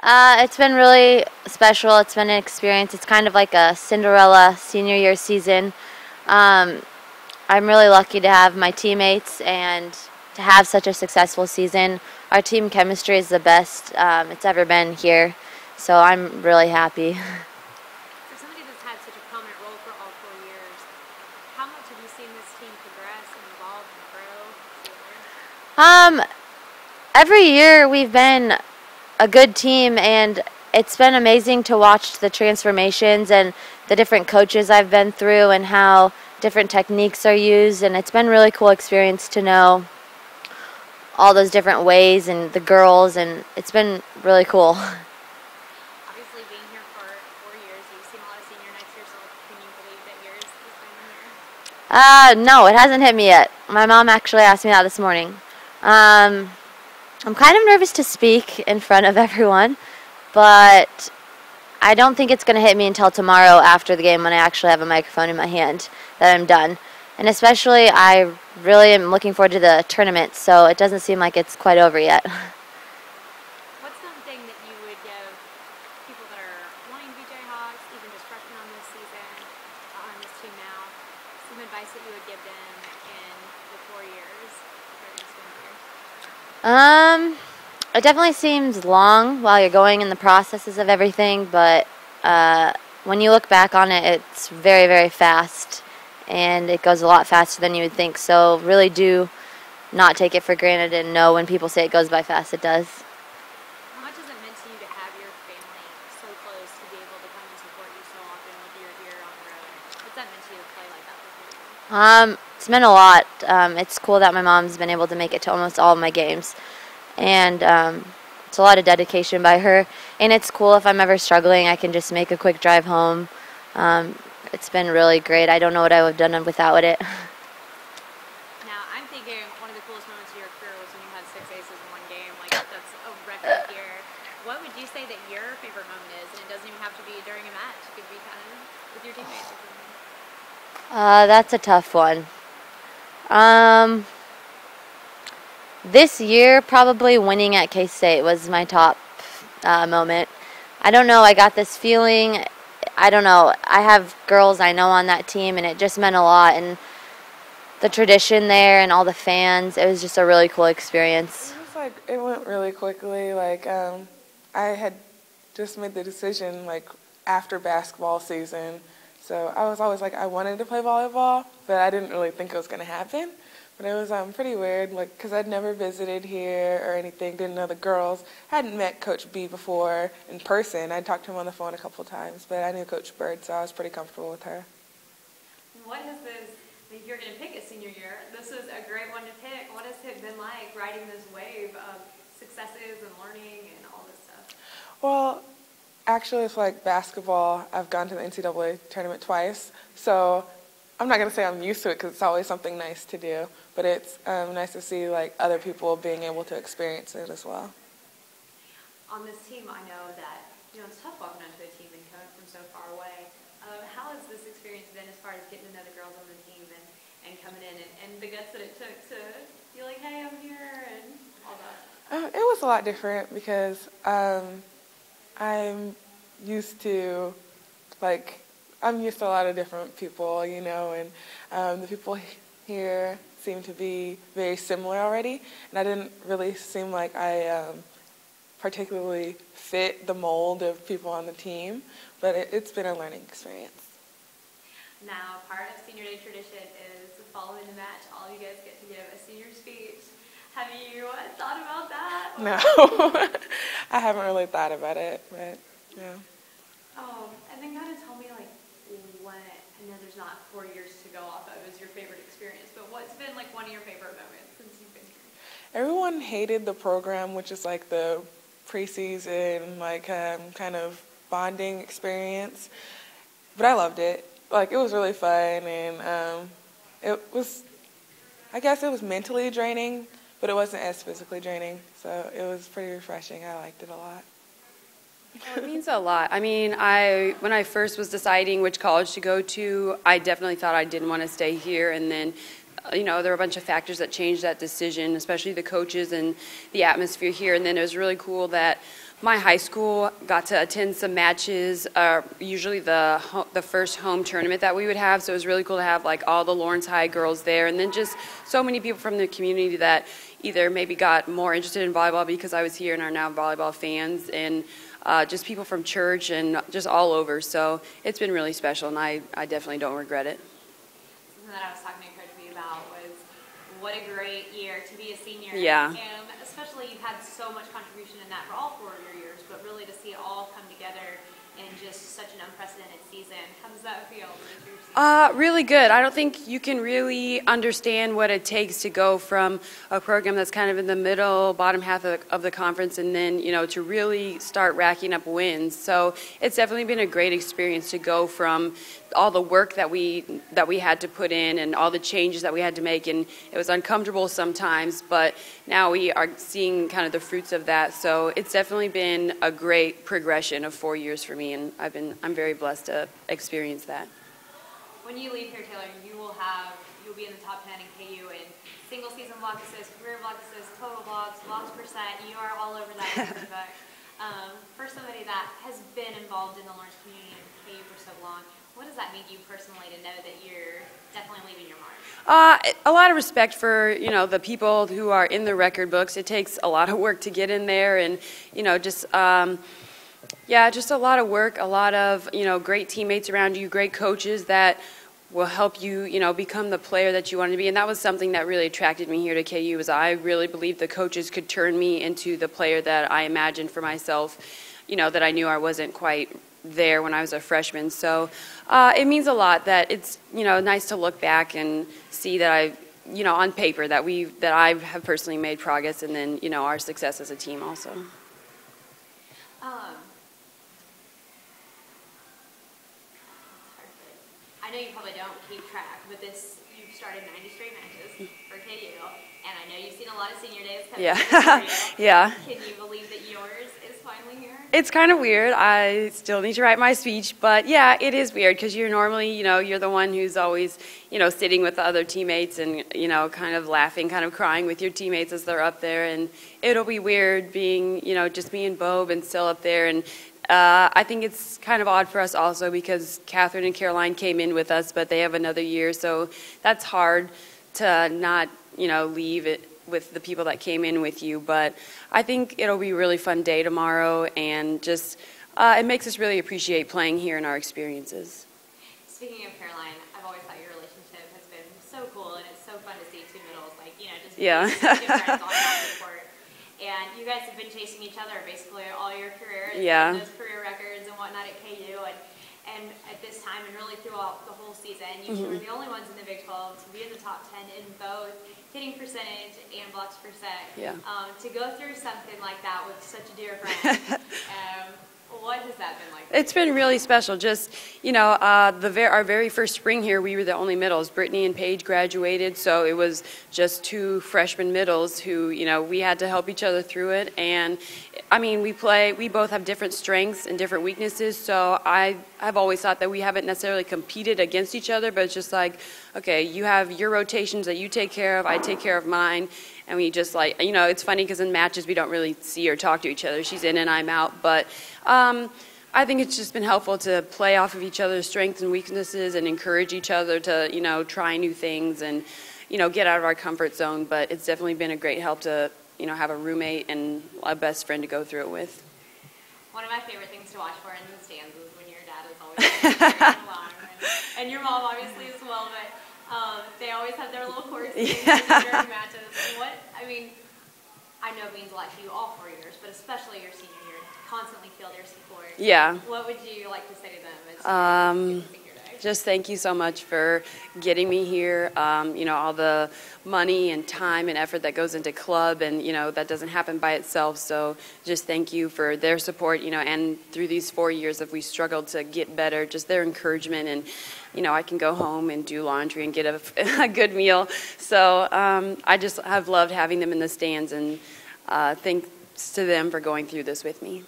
It's been really special. It's been an experience. It's kind of like a Cinderella senior year season. Um, I'm really lucky to have my teammates and to have such a successful season. Our team chemistry is the best it's ever been here, so I'm really happy. For somebody that's had such a prominent role for all 4 years, how much have you seen this team progress and evolve and grow? Um, every year we've been a good team, and it's been amazing to watch the transformations and the different coaches I've been through and how different techniques are used, and it's been a really cool experience to know all those different ways and the girls, and it's been really cool. Obviously, being here for 4 years, you've seen a lot of senior nights yourself. Can you believe that yours is finally here? No, it hasn't hit me yet. My mom actually asked me that this morning. I'm kind of nervous to speak in front of everyone, but I don't think it's going to hit me until tomorrow after the game when I actually have a microphone in my hand that I'm done. And especially, I really am looking forward to the tournament, so it doesn't seem like it's quite over yet. What's something that you would give people that are wanting to be Jayhawks, even just freshmen on this season, on this team now, some advice that you would give them in the 4 years they're going to spend here? It definitely seems long while you're going in the processes of everything, but when you look back on it, it's very, very fast, and it goes a lot faster than you would think. So really do not take it for granted and know when people say it goes by fast, it does. How much has it meant to you to have your family so close to be able to come and support you so often whether you're here or on the road? What's that meant to you to play like that with you? It's meant a lot. It's cool that my mom's been able to make it to almost all of my games, and it's a lot of dedication by her. And it's cool if I'm ever struggling, I can just make a quick drive home. It's been really great. I don't know what I would have done without it. Now, I'm thinking one of the coolest moments of your career was when you had 6 aces in one game. Like, that's a record here. What would you say that your favorite moment is? And it doesn't even have to be during a match. It could be kind of with your teammates or something. That's a tough one. This year, probably winning at K-State was my top moment. I don't know, I got this feeling, I don't know, I have girls I know on that team, and it just meant a lot, and the tradition there and all the fans, it was just a really cool experience. It was like, it went really quickly. Like, I had just made the decision, like, after basketball season. So I was always like, I wanted to play volleyball, but I didn't really think it was going to happen. But it was pretty weird, like, because I'd never visited here or anything, didn't know the girls. Hadn't met Coach B before in person. I'd talked to him on the phone a couple times, but I knew Coach Bird, so I was pretty comfortable with her. What has this, if you're going to pick a senior year, this is a great one to pick. What has it been like riding this wave of successes and learning and all this stuff? Well, actually, it's like basketball. I've gone to the NCAA tournament twice, so I'm not going to say I'm used to it because it's always something nice to do, but it's nice to see like other people being able to experience it as well. On this team, I know that it's tough walking onto a team and coming from so far away. How has this experience been as far as getting to know the girls on the team and coming in and the guts that it took to be like, hey, I'm here and all that? It was a lot different because I'm used to a lot of different people, and the people here seem to be very similar already, and I didn't really seem like I particularly fit the mold of people on the team, but it's been a learning experience. Now, part of senior day tradition is following the match, all of you guys get to give a senior speech. Have you thought about that? No, I haven't really thought about it, but yeah. And then kind of tell me, like, what, I know there's not 4 years to go off of as your favorite experience, but what's been, like, one of your favorite moments since you've been here? Everyone hated the program, which is, like, the preseason, like, kind of bonding experience, but I loved it. Like, it was really fun, and I guess it was mentally draining, but it wasn't as physically draining, so it was pretty refreshing. I liked it a lot. Well, it means a lot. I mean, when I first was deciding which college to go to, I definitely thought I didn't want to stay here. And then there were a bunch of factors that changed that decision, especially the coaches and the atmosphere here. And then it was really cool that my high school got to attend some matches, usually the first home tournament that we would have. So it was really cool to have like all the Lawrence High girls there, and then just so many people from the community that either maybe got more interested in volleyball because I was here and are now volleyball fans, and just people from church and just all over. So it's been really special, and I definitely don't regret it. Something that I was talking to Coach B about was what a great year to be a senior. Yeah. And especially you've had so much contribution in that for all 4 of your years, but really to see it all come together in just such an unprecedented season. How does that feel? Really good. I don't think you can really understand what it takes to go from a program that's kind of in the middle, bottom half of the conference, and then, to really start racking up wins. So it's definitely been a great experience to go from all the work that we had to put in and all the changes that we had to make, and it was uncomfortable sometimes, but now we are seeing kind of the fruits of that. So it's definitely been a great progression of 4 years for me, and I'm very blessed to experience that. When you leave here, Tayler, you'll be in the top 10 in KU in single season block assists, career block assists, total blocks percent. You are all over that record book. For somebody that has been involved in the Lawrence community and KU for so long, what does that mean to you personally to know that you're definitely leaving your mark? A lot of respect for, the people who are in the record books. It takes a lot of work to get in there, and, just a lot of work, a lot of, great teammates around you, great coaches that will help you, become the player that you want to be. And that was something that really attracted me here to KU, is I really believed the coaches could turn me into the player that I imagined for myself, that I knew I wasn't quite there when I was a freshman. So it means a lot that it's, nice to look back and see that I, on paper that I have personally made progress, and then, our success as a team also. I know you probably don't keep track, but you've started 90 straight matches for KU, and I know you've seen a lot of senior days coming for you. Yeah. Can you believe that yours is finally here? It's kind of weird. I still need to write my speech, but yeah, it is weird because you're normally, you're the one who's always, sitting with the other teammates and, kind of laughing, kind of crying with your teammates as they're up there, and it'll be weird being, just me and Boub and still up there. And I think it's kind of odd for us also because Catherine and Caroline came in with us, but they have another year, so that's hard to not, leave it with the people that came in with you. But I think it'll be a really fun day tomorrow, and just it makes us really appreciate playing here and our experiences. Speaking of Caroline, I've always thought your relationship has been so cool, and it's so fun to see two middles, just different on the court. And you guys have been chasing each other basically all your careers, those career records and whatnot at KU, and at this time and really throughout the whole season, you two were the only ones in the Big 12 to be in the top 10 in both hitting percentage and blocks percent. Yeah. To go through something like that with such a dear friend, what has that been like? It's been really special. Just, our very first spring here, we were the only middles. Brittany and Paige graduated, so it was just two freshman middles who, we had to help each other through it. And, we both have different strengths and different weaknesses, so I've always thought that we haven't necessarily competed against each other, but it's just like, okay, you have your rotations that you take care of, I take care of mine. And we just it's funny because in matches we don't really see or talk to each other. She's in and I'm out. But I think it's just been helpful to play off of each other's strengths and weaknesses and encourage each other to, try new things and, get out of our comfort zone. But it's definitely been a great help to, have a roommate and a best friend to go through it with. One of my favorite things to watch for in the stands is when your dad is always cheering along. And your mom obviously as well, but they always have their little chorus during matches. I know it means a lot to you all 4 years, but especially your senior year, to constantly feel their support. Yeah. What would you like to say to them as senior day? Just thank you so much for getting me here. All the money and time and effort that goes into club, and that doesn't happen by itself. So just thank you for their support. And through these 4 years, if we struggled to get better, just their encouragement, and I can go home and do laundry and get a good meal. So I just have loved having them in the stands, and thanks to them for going through this with me.